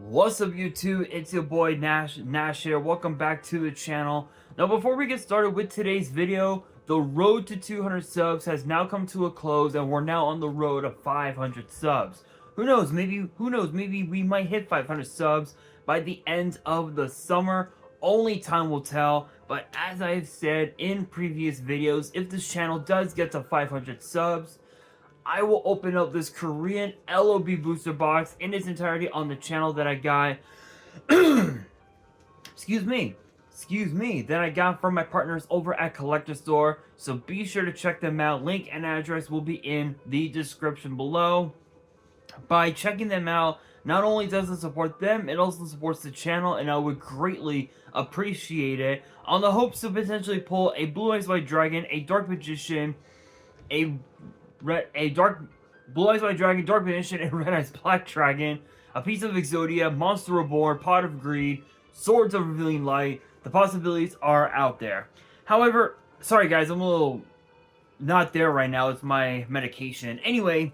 What's up YouTube? It's your boy Nash here. Welcome back to the channel. Now before we get started with today's video, the road to 200 subs has now come to a close and we're now on the road to 500 subs. Who knows, maybe we might hit 500 subs by the end of the summer. Only time will tell, but as I've said in previous videos, if this channel does get to 500 subs, I will open up this Korean LOB booster box in its entirety on the channel that I got. excuse me, that I got from my partners over at Collector Store. So be sure to check them out. Link and address will be in the description below. By checking them out, not only does it support them, it also supports the channel, and I would greatly appreciate it. On the hopes to potentially pull a Blue Eyes White Dragon, a Dark Magician, a Blue Eyes White Dragon, Dark Magician, and Red Eyes Black Dragon, a piece of Exodia, Monster Reborn, Pot of Greed, Swords of Revealing Light. The possibilities are out there. However, sorry guys, I'm a little not there right now. It's my medication. Anyway,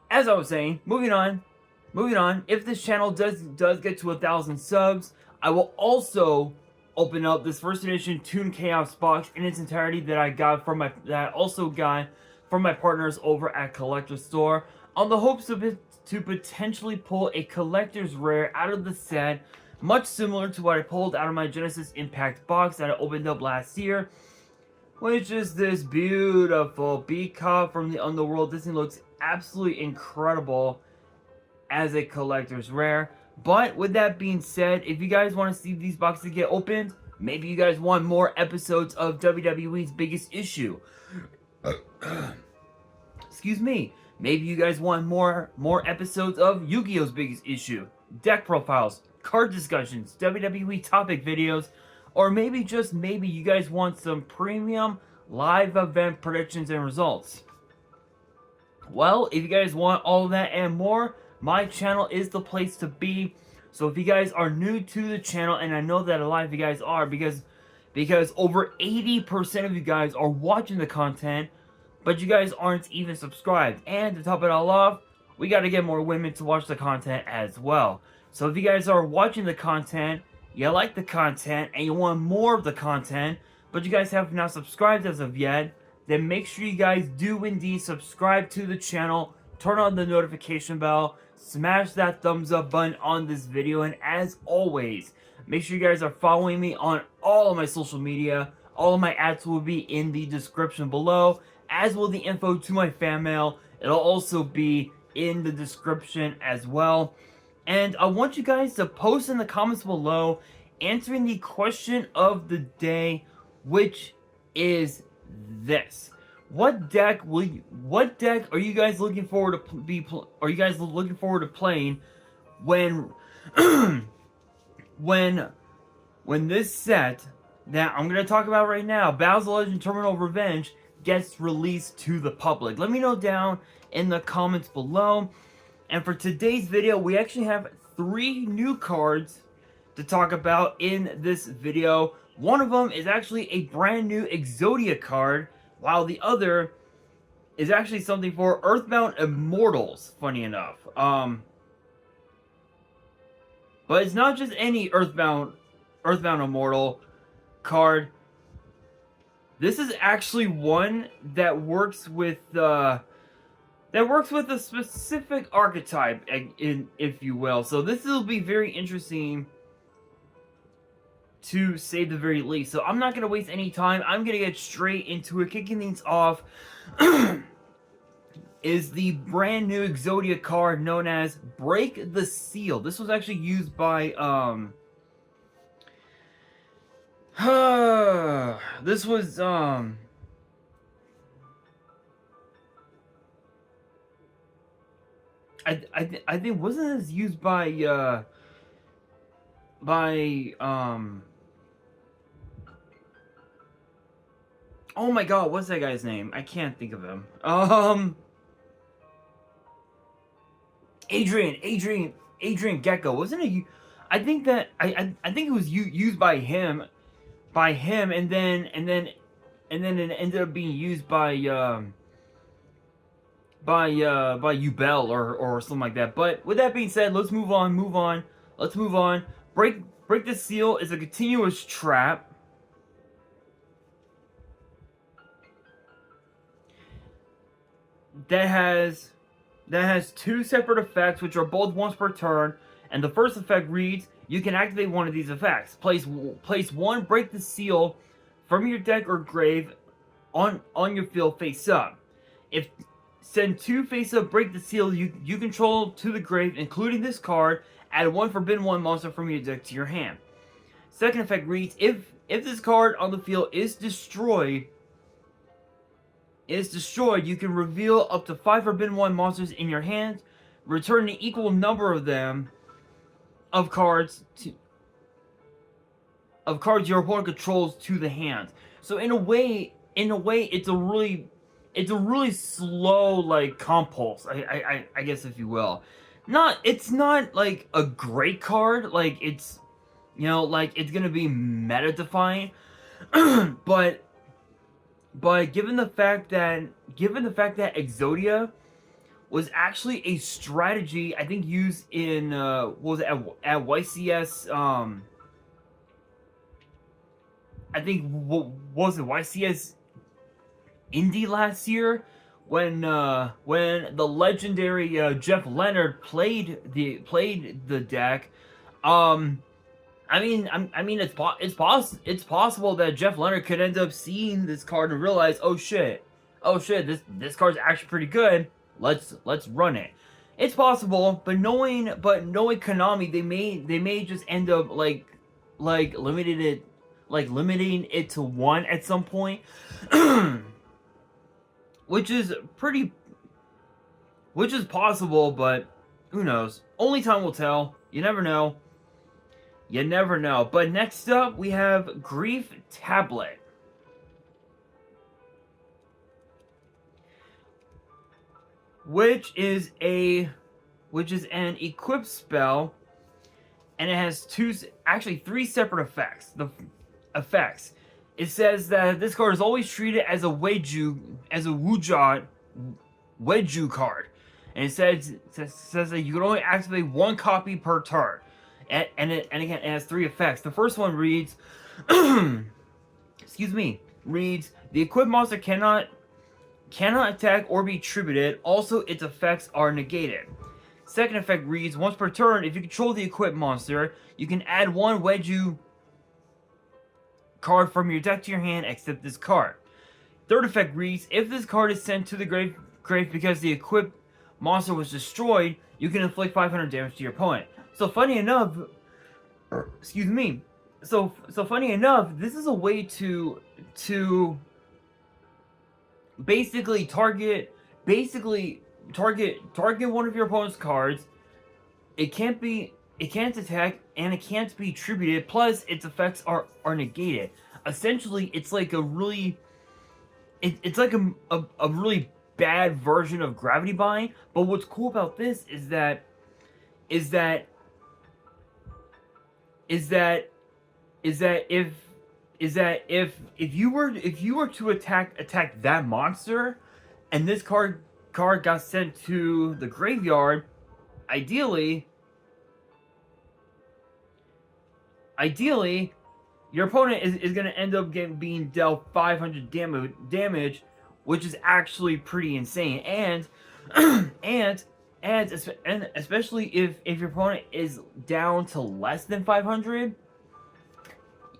as I was saying, moving on. If this channel does get to 1,000 subs, I will also open up this first edition Toon Chaos box in its entirety that I also got from my partners over at Collector Store, on the hopes of it to potentially pull a collector's rare out of the set, much similar to what I pulled out of my Genesis Impact box that I opened up last year, which is this beautiful Bee-Cop from the Underworld. This thing looks absolutely incredible as a collector's rare. But with that being said, if you guys want to see these boxes get opened, maybe you guys want more episodes of WWE's Biggest Issue. Excuse me. Maybe you guys want more episodes of Yu-Gi-Oh's Biggest Issue, deck profiles, card discussions, WWE topic videos, or maybe just maybe you guys want some premium live event predictions and results. Well, if you guys want all of that and more, my channel is the place to be. So if you guys are new to the channel, and I know that a lot of you guys are, because over 80% of you guys are watching the content, but you guys aren't even subscribed. And to top it all off, we got to get more women to watch the content as well. So if you guys are watching the content, you like the content, and you want more of the content, but you guys have not subscribed as of yet, then make sure you guys do indeed subscribe to the channel, turn on the notification bell, smash that thumbs up button on this video, and as always, make sure you guys are following me on all of my social media. All of my ads will be in the description below, as will the info to my fan mail. It'll also be in the description as well. And I want you guys to post in the comments below answering the question of the day, which is this: What deck are you guys looking forward to playing when when this set that I'm gonna talk about right now, Battles of Legend Terminal Revenge, gets released to the public? Let me know down in the comments below. And for today's video, we actually have 3 new cards to talk about in this video. One of them is actually a brand new Exodia card, while the other is actually something for Earthbound Immortals, funny enough. But it's not just any Earthbound Immortal card. This is actually one that works with a specific archetype, if you will. So this will be very interesting, to say the very least. So I'm not going to waste any time. I'm going to get straight into it. Kicking things off is the brand new Exodia card known as Break the Seal. This was actually used by this was I think, wasn't this used by oh my god, what's that guy's name? I can't think of him. Adrian Gecko. Wasn't it? I think that I think it was used by him, and then it ended up being used by by Ubel or something like that. But with that being said, let's move on. Let's move on. Break the Seal is a continuous trap that has two separate effects, which are both once per turn. And the first effect reads: you can activate one of these effects. Place one Break the Seal from your deck or grave on your field face up. If send two face up Break the Seal you control to the grave, including this card. Add one Forbidden One monster from your deck to your hand. Second effect reads: if this card on the field is destroyed, you can reveal up to 5 Forbidden One monsters in your hand. Return an equal number of them of cards your opponent controls to the hand. So in a way, it's a really slow like compulse. I guess, if you will. It's not like a great card. Like it's it's gonna be meta defying, but given the fact that Exodia was actually a strategy, I think, used in what was it, at YCS, I think, what was it, YCS Indie last year, when the legendary Jeff Leonard played the deck. I mean, it's possible that Jeff Leonard could end up seeing this card and realize, oh shit, this card's actually pretty good. Let's run it. It's possible, but knowing Konami, they may just end up limiting it to one at some point, which is possible, but who knows? Only time will tell. You never know. But next up, we have Grief Tablet, which is an equipped spell, and it has three separate effects. The effects. It says that this card is always treated as a Wujat Weju card, and it says that you can only activate one copy per turn. And again, it has three effects. The first one reads, reads: the equipped monster cannot attack or be tributed. Also, its effects are negated. Second effect reads: once per turn, if you control the equipped monster, you can add one Weju card from your deck to your hand, except this card. Third effect reads: if this card is sent to the grave because the equipped monster was destroyed, you can inflict 500 damage to your opponent. So funny enough, funny enough, this is a way to basically target one of your opponent's cards. It can't attack, and it can't be tributed, plus its effects are negated. Essentially, it's like a really really bad version of Gravity Bind. But what's cool about this is that if you were to attack that monster, and this card got sent to the graveyard, ideally your opponent is going to end up being dealt 500 damage, which is actually pretty insane. And especially if your opponent is down to less than 500,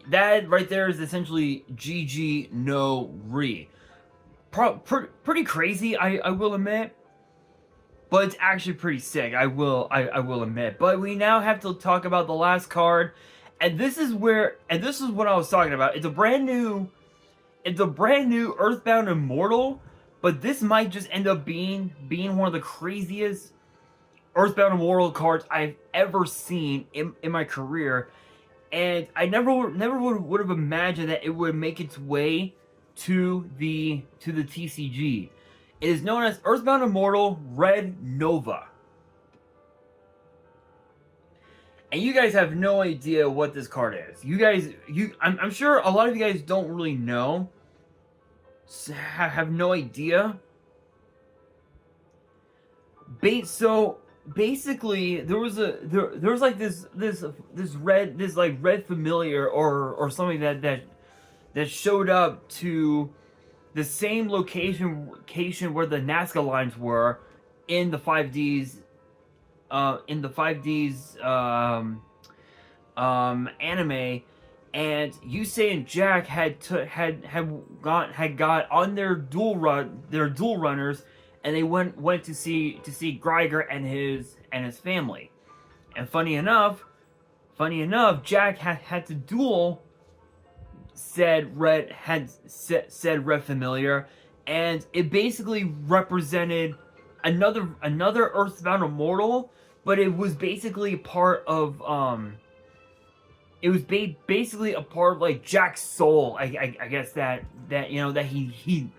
that right there is essentially GG no re. Pretty crazy, I will admit, but it's actually pretty sick. I will admit. But we now have to talk about the last card, and this is what I was talking about. It's a brand new Earthbound Immortal, but this might just end up being one of the craziest Earthbound Immortal cards I've ever seen in my career. And I never would have imagined that it would make its way to the TCG. It is known as Earthbound Immortal Red Nova. And you guys have no idea what this card is. I'm sure a lot of you guys don't really know. Have no idea. So basically, there was like this red familiar or something that showed up to the same location where the Nazca lines were in the 5D's anime, and Yusei and Jack had got on their dual runners, and they went to see Greiger and his family. And funny enough, Jack had to duel said red familiar, and it basically represented another Earthbound immortal, but it was basically part of basically a part of like Jack's soul, I guess that he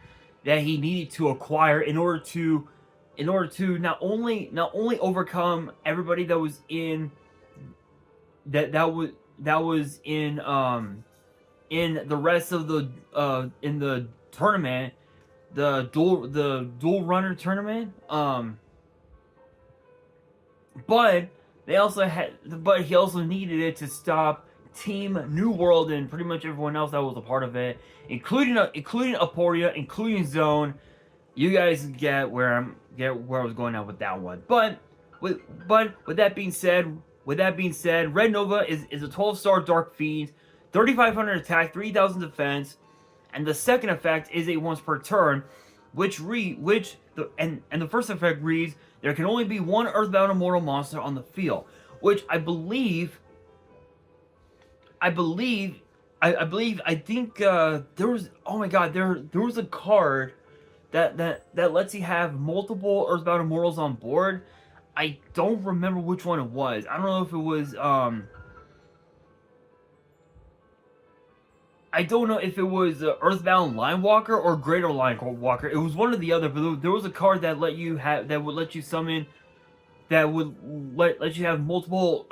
needed to acquire in order to not only overcome everybody that was in in the rest of the in the tournament, the dual runner tournament, but he also needed it to stop Team New World and pretty much everyone else that was a part of it, including Aporia, including Zone. You guys get where I was going at with that one. But with that being said, Red Nova is a 12-star Dark Fiend, 3,500 attack, 3,000 defense, and the second effect is a once per turn, the first effect reads, there can only be one Earthbound Immortal monster on the field, which I think there was, oh my god, there was a card that lets you have multiple Earthbound Immortals on board. I don't remember which one it was. I don't know if it was I don't know if it was Earthbound Line Walker or Greater Line Walker. It was one or the other, but there was a card that would let you summon, that would let you have multiple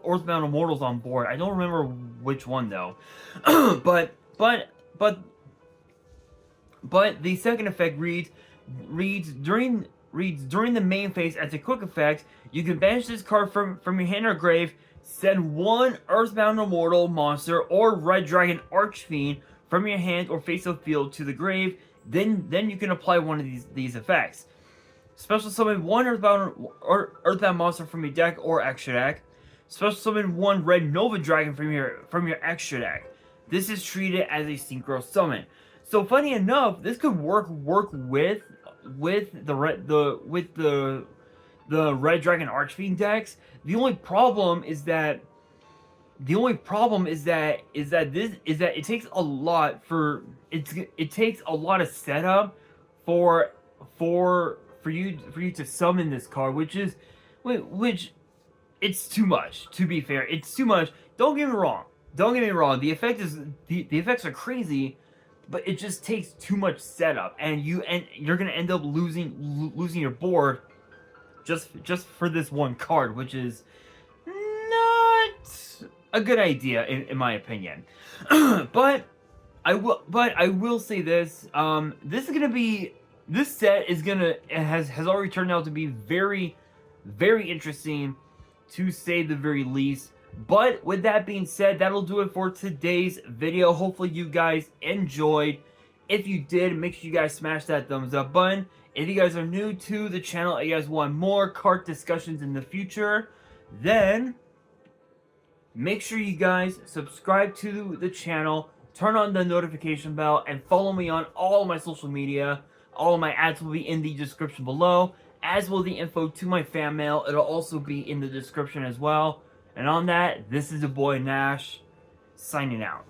Earthbound Immortals on board. I don't remember which one though. but the second effect reads during the main phase as a quick effect, you can banish this card from your hand or grave. Send one Earthbound Immortal monster or Red Dragon Archfiend from your hand or face of field to the grave. Then you can apply one of these effects. Special summon one Earthbound monster from your deck or extra deck. Special summon one Red Nova Dragon from your extra deck. This is treated as a synchro summon. So funny enough, this could work with the Red Dragon Archfiend decks. The only problem is that it takes a lot of setup for you to summon this card, which it's too much. To be fair, it's too much. Don't get me wrong. The effects are crazy, but it just takes too much setup, and you're gonna end up losing your board just for this one card, which is not a good idea in my opinion. but I will say this: this set has already turned out to be very, very interesting, to say the very least. But with that being said, that'll do it for today's video. Hopefully you guys enjoyed. If you did, make sure you guys smash that thumbs up button. If you guys are new to the channel and you guys want more card discussions in the future, then make sure you guys subscribe to the channel, turn on the notification bell, and follow me on all of my social media. All of my ads will be in the description below, as will the info to my fan mail. It'll also be in the description as well. And on that, this is your boy Nash, signing out.